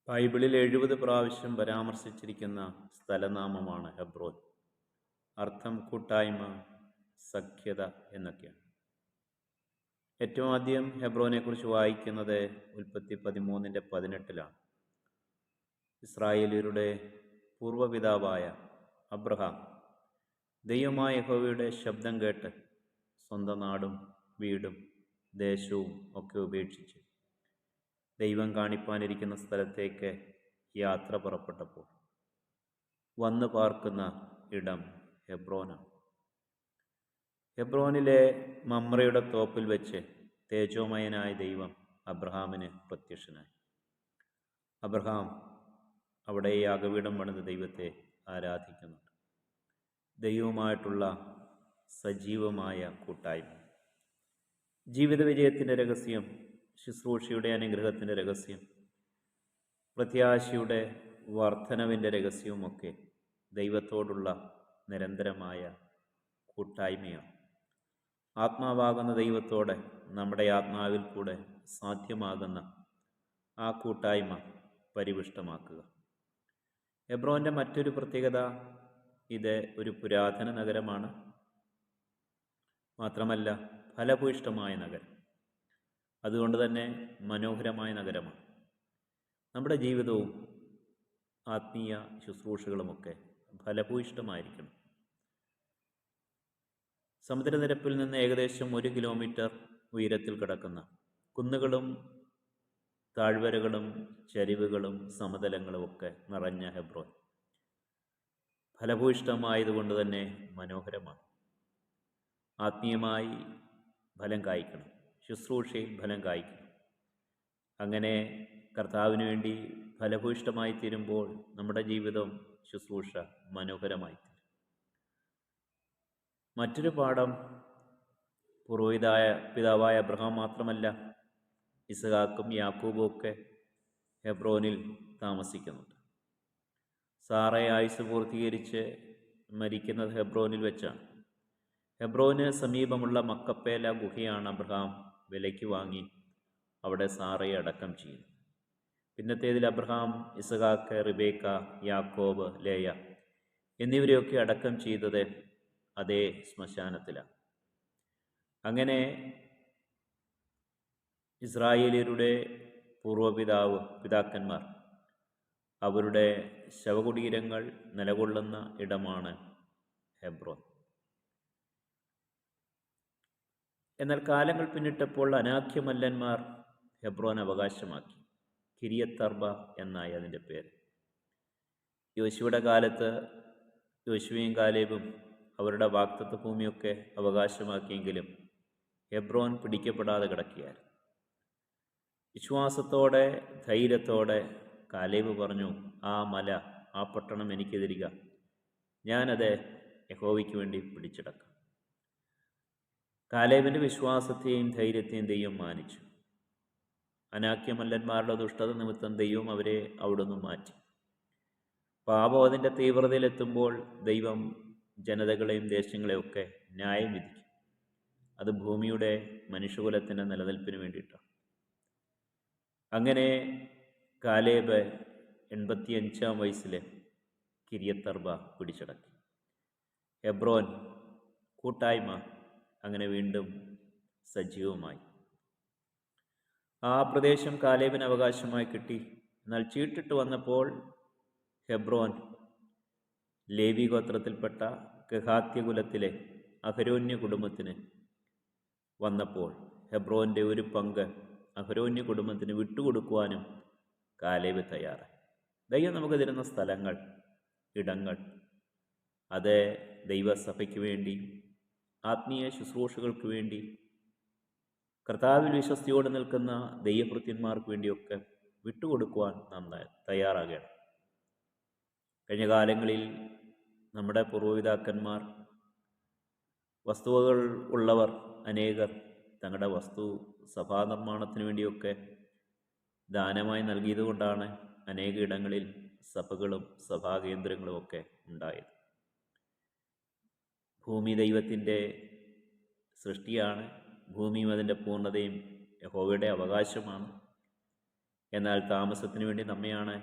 ബൈബിളിൽ 70 പ്രാവശ്യം പരാമർശിച്ചിരിക്കുന്ന സ്ഥലനാമമാണ് ഹെബ്രോൻ. അർത്ഥം കൂട്ടായ്മ, സഖ്യത എന്നൊക്കെയാണ്. ഏറ്റവും ആദ്യം ഹെബ്രോനെക്കുറിച്ച് വായിക്കുന്നത് ഉൽപ്പത്തി 13:18 ഇസ്രായേലിയരുടെ പൂർവ്വപിതാവായ അബ്രഹാം ദൈവമായ യഹോവയുടെ ശബ്ദം കേട്ട് സ്വന്തം നാടും വീടും ദേശവും ഒക്കെ ഉപേക്ഷിച്ച് ദൈവം കാണിപ്പാനിരിക്കുന്ന സ്ഥലത്തേക്ക് യാത്ര പുറപ്പെട്ടപ്പോൾ വന്നു പാർക്കുന്ന ഇടം ഹെബ്രോനാണ്. ഹെബ്രോനിലെ മമ്രയുടെ തോപ്പിൽ വെച്ച് തേജോമയനായ ദൈവം അബ്രഹാമിന് പ്രത്യക്ഷനായി. അബ്രഹാം അവിടെ യാഗപീഠം പണിത് ദൈവത്തെ ആരാധിക്കുന്നുണ്ട്. ദൈവവുമായിട്ടുള്ള സജീവമായ കൂട്ടായ്മ. ജീവിത വിജയത്തിൻ്റെ രഹസ്യം, ശുശ്രൂഷയുടെ അനുഗ്രഹത്തിൻ്റെ രഹസ്യം, പ്രത്യാശയുടെ വർധനവിൻ്റെ രഹസ്യവുമൊക്കെ ദൈവത്തോടുള്ള നിരന്തരമായ കൂട്ടായ്മയാണ്. ആത്മാവാകുന്ന ദൈവത്തോടെ നമ്മുടെ ആത്മാവിൽ കൂടെ സാധ്യമാകുന്ന ആ കൂട്ടായ്മ പരിപുഷ്ടമാക്കുക. ഹെബ്രോൻ്റെ മറ്റൊരു പ്രത്യേകത, ഇത് ഒരു പുരാതന നഗരമാണ്. മാത്രമല്ല ഫലഭൂയിഷ്ഠമായ നഗരം. അതുകൊണ്ട് തന്നെ മനോഹരമായ നഗരമാണ്. നമ്മുടെ ജീവിതവും ആത്മീയ ശുശ്രൂഷകളുമൊക്കെ ഫലഭൂയിഷ്ഠമായിരിക്കണം. സമുദ്രനിരപ്പിൽ നിന്ന് ഏകദേശം 1 കിലോമീറ്റർ ഉയരത്തിൽ കിടക്കുന്ന കുന്നുകളും താഴ്വരകളും ചരിവുകളും സമതലങ്ങളും ഒക്കെ നിറഞ്ഞ ഹെബ്രോൻ ഫലഭൂയിഷ്ഠമായതുകൊണ്ട് തന്നെ മനോഹരമാണ്. ആത്മീയമായി ഫലം കായ്ക്കണം, ശുശ്രൂഷയിൽ ഫലം കായ്ക്കണം. അങ്ങനെ കർത്താവിന് വേണ്ടി ഫലഭൂയിഷ്ഠമായി തീരുമ്പോൾ നമ്മുടെ ജീവിതം, ശുശ്രൂഷ മനോഹരമായി തീരും. മറ്റൊരു പാഠം, പിതാവായ അബ്രഹാം മാത്രമല്ല, ഇസഹാക്കും യാക്കോബും ഒക്കെ ഹെബ്രോനിൽ താമസിക്കുന്നുണ്ട്. സാറയെ ആയുസ് പൂർത്തീകരിച്ച് മരിക്കുന്നത് ഹെബ്രോനിൽ വെച്ചാണ്. ഹെബ്രോന് സമീപമുള്ള മക്കപ്പേല ഗുഹയാണ് അബ്രഹാം വിലയ്ക്ക് വാങ്ങി അവിടെ സാറയെ അടക്കം ചെയ്യുന്നു. പിന്നത്തേതിൽ അബ്രഹാം ഇസഹാക്ക്, റിബേക്ക, യാക്കോബ്, ലേയ എന്നിവരെയൊക്കെ അടക്കം ചെയ്തത് അതേ ശ്മശാനത്തിലാണ്. അങ്ങനെ ഇസ്രായേലിയരുടെ പിതാക്കന്മാർ അവരുടെ ശവകുടീരങ്ങൾ നിലകൊള്ളുന്ന ഇടമാണ് ഹെബ്രോൻ. എന്നാൽ കാലങ്ങൾ പിന്നിട്ടപ്പോൾ അനാഖ്യമല്ലന്മാർ ഹെബ്രോൻ അവകാശമാക്കി. കിര്യത്തർബ എന്നായി അതിൻ്റെ പേര്. യോശുവയുടെ കാലത്ത് യോശുവയും കാലേബും അവരുടെ വാഗ്ദത്ത ഭൂമിയൊക്കെ അവകാശമാക്കിയെങ്കിലും ഹെബ്രോൻ പിടിക്കപ്പെടാതെ കിടക്കുകയായിരുന്നു. വിശ്വാസത്തോടെ, ധൈര്യത്തോടെ കാലേബ് പറഞ്ഞു, ആ മല, ആ പട്ടണം എനിക്ക് തരിക, ഞാനത് യഹോവയ്ക്ക് വേണ്ടി പിടിച്ചെടുക്കാം. കാലേബിൻ്റെ വിശ്വാസത്തെയും ധൈര്യത്തെയും ദൈവം മാനിച്ചു. അനാഖ്യമല്ലന്മാരുടെ ദുഷ്ടത നിമിത്തം ദൈവം അവരെ അവിടുന്ന് മാറ്റി. പാപം അതിൻ്റെ തീവ്രതയിലെത്തുമ്പോൾ ദൈവം ജനതകളെയും ദേശങ്ങളെയും ഒക്കെ ന്യായം വിധിക്കും. അത് ഭൂമിയുടെ മനുഷ്യകുലത്തിൻ്റെ നിലനിൽപ്പിന് വേണ്ടിയിട്ടാണ്. അങ്ങനെ കാലേബ് 85-ാം വയസ്സിൽ കിര്യത്തർബ പിടിച്ചടക്കി. ഹെബ്രോൻ കൂട്ടായ്മ അങ്ങനെ വീണ്ടും സജീവമായി. ആ പ്രദേശം കാലേബിന് അവകാശമായി കിട്ടി. എന്നാൽ ചീട്ടിട്ട് വന്നപ്പോൾ ഹെബ്രോൻ ലേവി ഗോത്രത്തിൽപ്പെട്ട കെഹാത്യകുലത്തിലെ അഹരോന്യ കുടുംബത്തിന് വന്നപ്പോൾ ഹെബ്രോൻ്റെ ഒരു പങ്ക് അഹരോന്യ കുടുംബത്തിന് വിട്ടുകൊടുക്കുവാനും കാലേബ് തയ്യാറായി. ദൈവം നമുക്ക് തരുന്ന സ്ഥലങ്ങൾ, ഇടങ്ങൾ, അത് ദൈവസഭയ്ക്ക് വേണ്ടി, ആത്മീയ ശുശ്രൂഷകൾക്ക് വേണ്ടി, കർത്താവിൽ വിശ്വസ്തിയോടെ നിൽക്കുന്ന ദൈവഭൃത്യന്മാർക്ക് വേണ്ടിയൊക്കെ വിട്ടുകൊടുക്കുവാൻ നാം തയ്യാറാകണം. കഴിഞ്ഞ കാലങ്ങളിൽ നമ്മുടെ പൂർവ്വപിതാക്കന്മാർ, വസ്തുവകൾ ഉള്ളവർ അനേകർ തങ്ങളുടെ വസ്തു സഭാനിർമ്മാണത്തിന് വേണ്ടിയൊക്കെ ദാനമായി നൽകിയതുകൊണ്ടാണ് അനേക ഇടങ്ങളിൽ സഭകളും സഭാകേന്ദ്രങ്ങളും ഒക്കെ ഉണ്ടായത്. ഭൂമി ദൈവത്തിൻ്റെ സൃഷ്ടിയാണ്. ഭൂമിയും അതിൻ്റെ പൂർണ്ണതയും യഹോവയുടെ അവകാശമാണ്. എന്നാൽ താമസത്തിന് വേണ്ടി നമ്മെയാണ്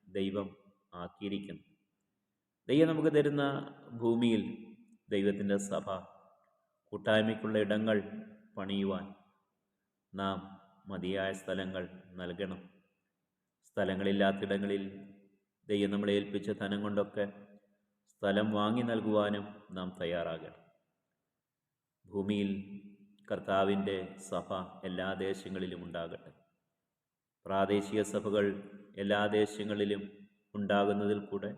ദൈവം ആക്കിയിരിക്കുന്നത്. ദൈവം നമുക്ക് തരുന്ന ഭൂമിയിൽ ദൈവത്തിൻ്റെ സഭ, കൂട്ടായ്മയ്ക്കുള്ള ഇടങ്ങൾ പണിയുവാൻ നാം മതിയായ സ്ഥലങ്ങൾ നൽകണം. സ്ഥലങ്ങളില്ലാത്തിടങ്ങളിൽ ദൈവം നമ്മളെ ഏൽപ്പിച്ച ധനം കൊണ്ടൊക്കെ സ്ഥലം വാങ്ങി നൽകുവാനും നാം തയ്യാറാകണം. ഭൂമിയിൽ കർത്താവിൻ്റെ സഭ എല്ലാ ദേശങ്ങളിലും ഉണ്ടാകട്ടെ. പ്രാദേശിക സഭകൾ എല്ലാ ദേശങ്ങളിലും ഉണ്ടാകുന്നതിൽ കൂടെ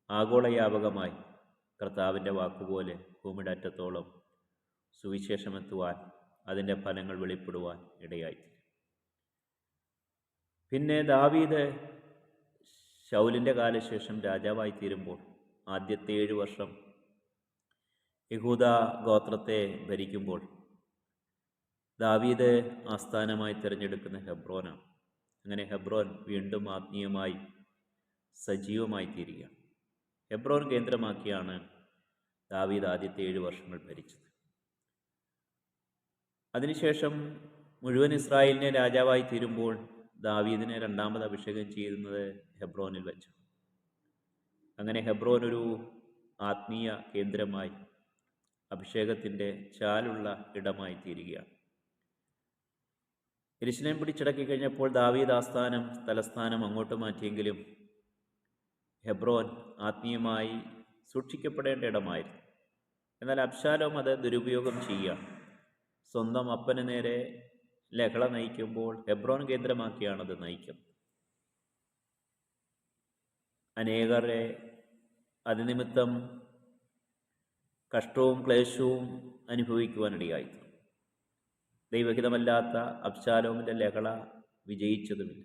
ആഗോളവ്യാപകമായി കർത്താവിൻ്റെ വാക്കുപോലെ ഭൂമിയുടെ അറ്റത്തോളം സുവിശേഷമെത്തുവാൻ, അതിൻ്റെ ഫലങ്ങൾ വെളിപ്പെടുവാൻ ഇടയായി. പിന്നെ ദാവീദ് ശൗലിൻ്റെ കാലശേഷം രാജാവായി തീരുമ്പോൾ ആദ്യത്തെ 7 വർഷം യഹൂദ ഗോത്രത്തെ ഭരിക്കുമ്പോൾ ദാവീദ് ആസ്ഥാനമായി തിരഞ്ഞെടുക്കുന്ന ഹെബ്രോനാണ്. അങ്ങനെ ഹെബ്രോൻ വീണ്ടും ആത്മീയമായി സജീവമായി തീരുകയാണ്. ഹെബ്രോൻ കേന്ദ്രമാക്കിയാണ് ദാവീദ് ആദ്യത്തെ 7 വർഷങ്ങൾ ഭരിച്ചത്. അതിനുശേഷം മുഴുവൻ ഇസ്രായേലിനെ രാജാവായി തീരുമ്പോൾ ദാവീദിനെ രണ്ടാമത് അഭിഷേകം ചെയ്യുന്നത് ഹെബ്രോനിൽ വെച്ചു. അങ്ങനെ ഹെബ്രോൻ ഒരു ആത്മീയ കേന്ദ്രമായി, അഭിഷേകത്തിൻ്റെ ചാലുള്ള ഇടമായി തീരുകയാണ്. യെരൂശലേം പിടിച്ചടക്കി കഴിഞ്ഞപ്പോൾ ദാവീദ് തലസ്ഥാനം അങ്ങോട്ട് മാറ്റിയെങ്കിലും ഹെബ്രോൻ ആത്മീയമായി സൂക്ഷിക്കപ്പെടേണ്ട ഇടമായിരുന്നു. എന്നാൽ അബ്ശാലോം അത് ദുരുപയോഗം ചെയ്യുകയാണ്. സ്വന്തം അപ്പന് നേരെ ലഹള നയിക്കുമ്പോൾ ഹെബ്രോൻ കേന്ദ്രമാക്കിയാണത് നയിക്കുന്നത്. അനേകരെ അതിനിമിത്തം കഷ്ടവും ക്ലേശവും അനുഭവിക്കുവാനിടയായി. ദൈവഹിതമല്ലാത്ത അബ്ശാലോമിൻ്റെ ലഹള വിജയിച്ചതുമില്ല.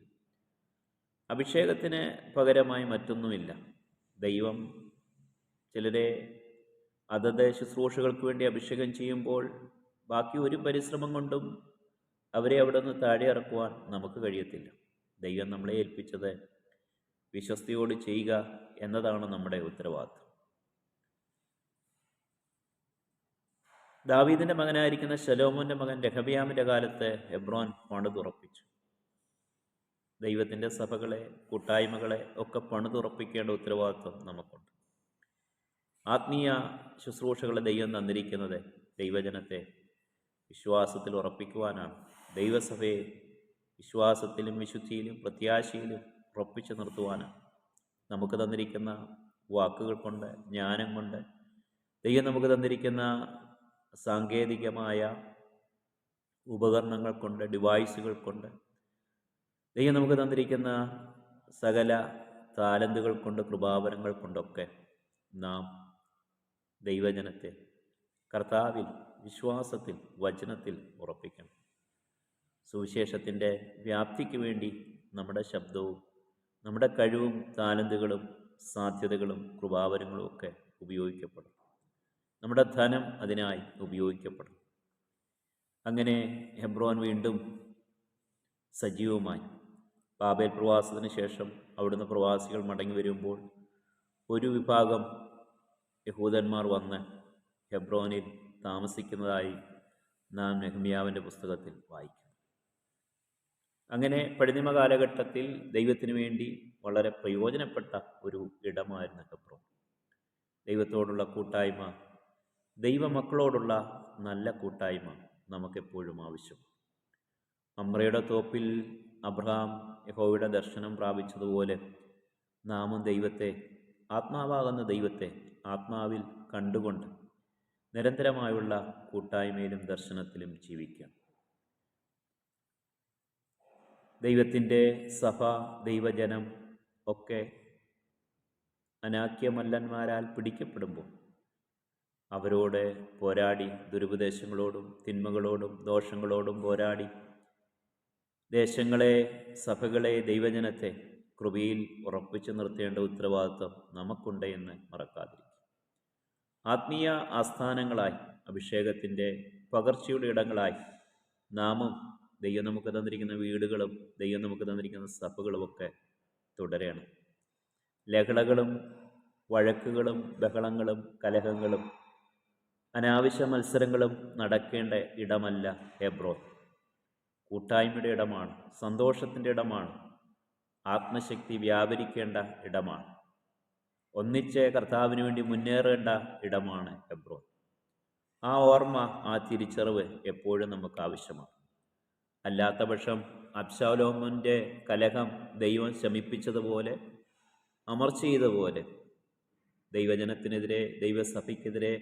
അഭിഷേകത്തിന് പകരമായി മറ്റൊന്നുമില്ല. ദൈവം ചിലരെ അതത് ശുശ്രൂഷകൾക്ക് വേണ്ടി അഭിഷേകം ചെയ്യുമ്പോൾ ബാക്കി ഒരു പരിശ്രമം കൊണ്ടും അവരെ അവിടെ നിന്ന് താഴെ ഇറക്കുവാൻ നമുക്ക് കഴിയത്തില്ല. ദൈവം നമ്മളെ ഏൽപ്പിച്ചത് വിശ്വസ്തയോട് ചെയ്യുക എന്നതാണ് നമ്മുടെ ഉത്തരവാദിത്വം. ദാവീദിൻ്റെ മകനായിരിക്കുന്ന ശലോമോൻ്റെ മകൻ രഹബയാമിൻ്റെ കാലത്ത് ഹെബ്രോൻ പണിതുറപ്പിച്ചു. ദൈവത്തിൻ്റെ സഭകളെ, കൂട്ടായ്മകളെ ഒക്കെ പണിതുറപ്പിക്കേണ്ട ഉത്തരവാദിത്വം നമുക്കുണ്ട്. ആത്മീയ ശുശ്രൂഷകളെ ദൈവം തന്നിരിക്കുന്നത് ദൈവജനത്തെ വിശ്വാസത്തിൽ ഉറപ്പിക്കുവാനാണ്. ദൈവസഭയെ വിശ്വാസത്തിലും വിശുദ്ധിയിലും പ്രത്യാശയിലും ഉറപ്പിച്ചു നിർത്തുവാനാണ്. നമുക്ക് തന്നിരിക്കുന്ന വാക്കുകൾ കൊണ്ട്, ജ്ഞാനം കൊണ്ട്, ദൈവം നമുക്ക് തന്നിരിക്കുന്ന സാങ്കേതികമായ ഉപകരണങ്ങൾ കൊണ്ട്, ഡിവൈസുകൾ കൊണ്ട്, ദൈവം നമുക്ക് തന്നിരിക്കുന്ന സകല താലന്തുകൾ കൊണ്ട്, കൃപാവരങ്ങൾ കൊണ്ടൊക്കെ നാം ദൈവജനത്തെ കർത്താവിൽ, വിശ്വാസത്തിൽ, വചനത്തിൽ ഉറപ്പിക്കണം. സുവിശേഷത്തിൻ്റെ വ്യാപ്തിക്ക് വേണ്ടി നമ്മുടെ ശബ്ദവും നമ്മുടെ കഴിവും താലന്തുകളും സാധ്യതകളും കൃപാവരങ്ങളും ഒക്കെ ഉപയോഗിക്കപ്പെടും. നമ്മുടെ ധനം അതിനായി ഉപയോഗിക്കപ്പെടും. അങ്ങനെ ഹെബ്രോൻ വീണ്ടും സജീവമായി. ബാബേൽ പ്രവാസത്തിന് ശേഷം അവിടുന്ന് പ്രവാസികൾ മടങ്ങി വരുമ്പോൾ ഒരു വിഭാഗം യഹൂദന്മാർ വന്ന് ഹെബ്രോനിൽ താമസിക്കുന്നതായി നാം നെഹമ്യാവിൻ്റെ പുസ്തകത്തിൽ വായിക്കും. അങ്ങനെ പഴനിമ കാലഘട്ടത്തിൽ ദൈവത്തിന് വേണ്ടി വളരെ പ്രയോജനപ്പെട്ട ഒരു ഇടമായിരുന്നു ഹെബ്രോൻ. ദൈവത്തോടുള്ള കൂട്ടായ്മ, ദൈവമക്കളോടുള്ള നല്ല കൂട്ടായ്മ നമുക്കെപ്പോഴും ആവശ്യം. മമ്രയുടെ തോപ്പിൽ അബ്രഹാം യഹോവയുടെ ദർശനം പ്രാപിച്ചതുപോലെ നാമും ദൈവത്തെ, ആത്മാവാകുന്ന ദൈവത്തെ ആത്മാവിൽ കണ്ടുകൊണ്ട് നിരന്തരമായുള്ള കൂട്ടായ്മയിലും ദർശനത്തിലും ജീവിക്കാം. ദൈവത്തിൻ്റെ സഭ, ദൈവജനം ഒക്കെ അനാക്യമല്ലന്മാരാൽ പിടിക്കപ്പെടുമ്പോൾ അവരോട് പോരാടി, ദുരുപദേശങ്ങളോടും തിന്മകളോടും ദോഷങ്ങളോടും പോരാടി ദേശങ്ങളെ, സഭകളെ, ദൈവജനത്തെ കൃപയിൽ ഉറപ്പിച്ചു നിർത്തേണ്ട ഉത്തരവാദിത്വം നമുക്കുണ്ട് എന്ന് മറക്കാതിരിക്കും. ആത്മീയ ആസ്ഥാനങ്ങളായി, അഭിഷേകത്തിൻ്റെ പകർച്ചയുടെ ഇടങ്ങളായി നാമും ദൈവം നമുക്ക് തന്നിരിക്കുന്ന വീടുകളും ദൈവം നമുക്ക് തന്നിരിക്കുന്ന സഭകളുമൊക്കെ തുടരണം. ലഹളകളും വഴക്കുകളും ബഹളങ്ങളും കലഹങ്ങളും അനാവശ്യ മത്സരങ്ങളും നടക്കേണ്ട ഇടമല്ല ഹെബ്രോൻ. കൂട്ടായ്മയുടെ ഇടമാണ്, സന്തോഷത്തിൻ്റെ ഇടമാണ്, ആത്മശക്തി വ്യാപരിക്കേണ്ട ഇടമാണ്, ഒന്നിച്ച് കർത്താവിന് വേണ്ടി മുന്നേറേണ്ട ഇടമാണ് ഹെബ്രോൻ. ആ ഓർമ്മ, ആ തിരിച്ചറിവ് എപ്പോഴും നമുക്ക് ആവശ്യമാണ്. അല്ലാത്ത പക്ഷം അബ്ശാലോമിൻ്റെ കലഹം ദൈവം ശമിപ്പിച്ചതുപോലെ, അമർ ചെയ്തതുപോലെ ദൈവജനത്തിനെതിരെ, ദൈവസഭയ്ക്കെതിരെ,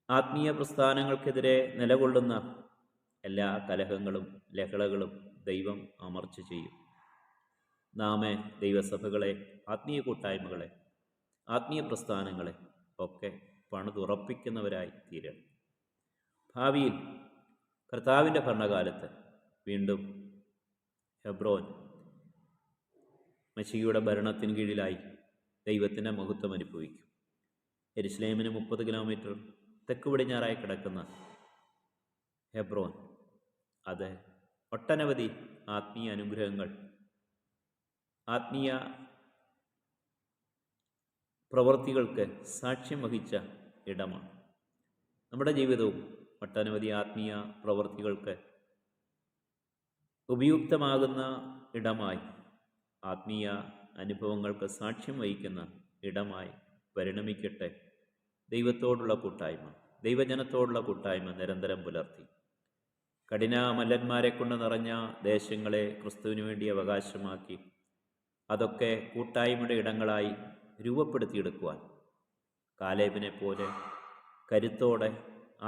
ആത്മീയ പ്രസ്ഥാനങ്ങൾക്കെതിരെ നിലകൊള്ളുന്ന എല്ലാ കലഹങ്ങളും ലഹളകളും ദൈവം അമർച്ച ചെയ്യും. നാം ദൈവസഭകളെ, ആത്മീയ കൂട്ടായ്മകളെ, ആത്മീയ പ്രസ്ഥാനങ്ങളെ ഒക്കെ പണിതുറപ്പിക്കുന്നവരായി തീരണം. ഭാവിയിൽ കർത്താവിൻ്റെ ഭരണകാലത്ത് വീണ്ടും ഹെബ്രോൻ മശീഹയുടെ ഭരണത്തിന് കീഴിലായി ദൈവത്തിൻ്റെ മഹത്വം അനുഭവിക്കും. യെരുശലേമിന് 30 കിലോമീറ്റർ തെക്ക് പടിഞ്ഞാറായി കിടക്കുന്ന ഹെബ്രോൻ, അത് ഒട്ടനവധി ആത്മീയ അനുഗ്രഹങ്ങൾ, ആത്മീയ പ്രവൃത്തികൾക്ക് സാക്ഷ്യം വഹിച്ച ഇടമാണ്. നമ്മുടെ ജീവിതവും ഒട്ടനവധി ആത്മീയ പ്രവൃത്തികൾക്ക് ഉപയുക്തമാകുന്ന ഇടമായി, ആത്മീയ അനുഭവങ്ങൾക്ക് സാക്ഷ്യം വഹിക്കുന്ന ഇടമായി പരിണമിക്കട്ടെ. ദൈവത്തോടുള്ള കൂട്ടായ്മ, ദൈവജനത്തോടുള്ള കൂട്ടായ്മ നിരന്തരം പുലർത്തി കഠിന മല്ലന്മാരെ കൊണ്ട് നിറഞ്ഞ ദേശങ്ങളെ ക്രിസ്തുവിന് വേണ്ടി അവകാശമാക്കി അതൊക്കെ കൂട്ടായ്മയുടെ ഇടങ്ങളായി രൂപപ്പെടുത്തിയെടുക്കുവാൻ കാലേബിനെ പോലെ കരുത്തോടെ,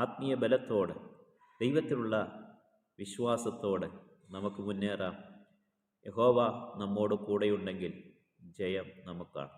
ആത്മീയ ബലത്തോടെ, ദൈവത്തിലുള്ള വിശ്വാസത്തോടെ നമുക്ക് മുന്നേറാം. യഹോവ നമ്മോട് കൂടെയുണ്ടെങ്കിൽ ജയം നമുക്കാണ്.